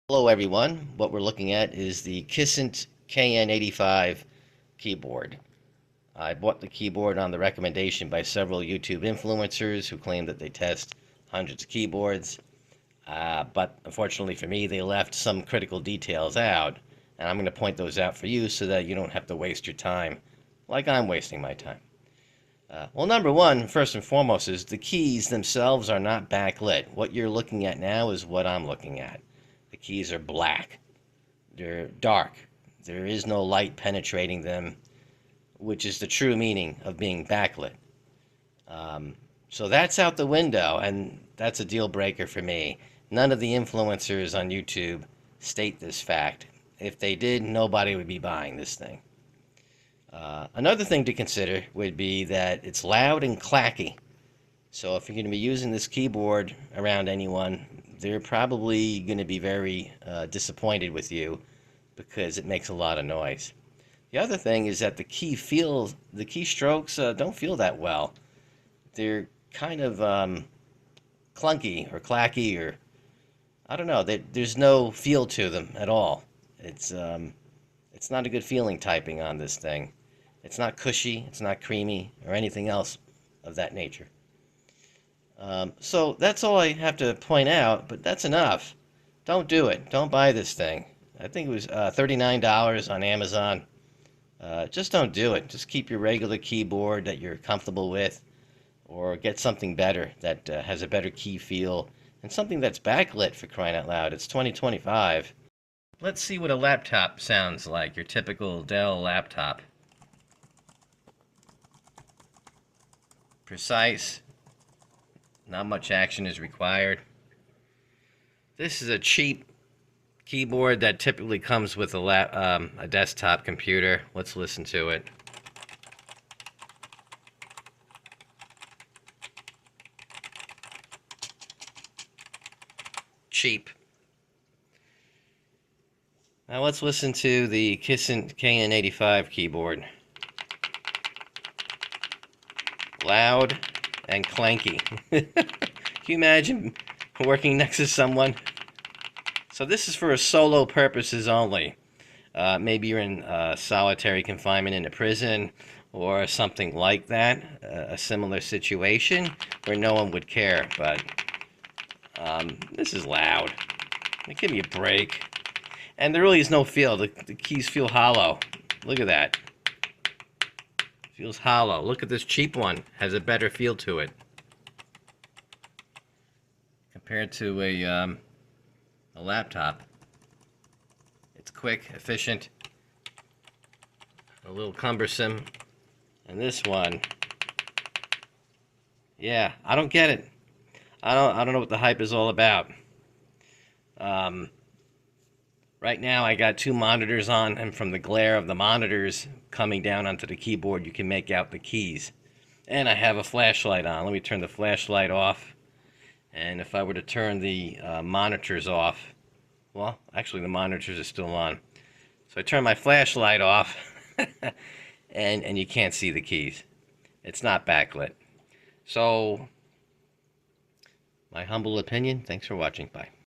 Hello everyone, what we're looking at is the Kisint KN85 keyboard. I bought the keyboard on the recommendation by several YouTube influencers who claim that they test hundreds of keyboards, but unfortunately for me they left some critical details out, and I'm going to point those out for you so that you don't have to waste your time like I'm wasting my time. Well, number one, first and foremost, is the keys themselves are not backlit. What you're looking at now is what I'm looking at. The keys are black. They're dark. There is no light penetrating them, which is the true meaning of being backlit. So that's out the window, and that's a deal breaker for me. None of the influencers on YouTube state this fact. If they did, nobody would be buying this thing. Another thing to consider would be that it's loud and clacky. So if you're going to be using this keyboard around anyone, they're probably going to be very disappointed with you because it makes a lot of noise. The other thing is that the keystrokes don't feel that well. They're kind of clunky or clacky, or I don't know. There's no feel to them at all. It's not a good feeling typing on this thing. It's not cushy, it's not creamy, or anything else of that nature. So that's all I have to point out, but that's enough. Don't do it. Don't buy this thing. I think it was $39 on Amazon. Just don't do it. Just keep your regular keyboard that you're comfortable with, or get something better that has a better key feel, and something that's backlit, for crying out loud. It's 2025. Let's see what a laptop sounds like, your typical Dell laptop. Precise. Not much action is required. This is a cheap keyboard that typically comes with a desktop computer. Let's listen to it. Cheap. Now let's listen to the Kisint KN85 keyboard. Loud and clanky. Can you imagine working next to someone? So this is for solo purposes only. Maybe you're in solitary confinement in a prison or something like that, a similar situation where no one would care, but this is loud. Give me a break. And there really is no feel. The keys feel hollow. Look at that. Feels hollow. Look at this cheap one. Has a better feel to it. Compared to a laptop. It's quick, efficient, a little cumbersome. And this one, yeah, I don't get it. I don't know what the hype is all about. Right now I got two monitors on, and from the glare of the monitors coming down onto the keyboard, you can make out the keys. And I have a flashlight on. Let me turn the flashlight off. And if I were to turn the monitors off, well, actually the monitors are still on. So I turn my flashlight off, and you can't see the keys. It's not backlit. So, my humble opinion, thanks for watching. Bye.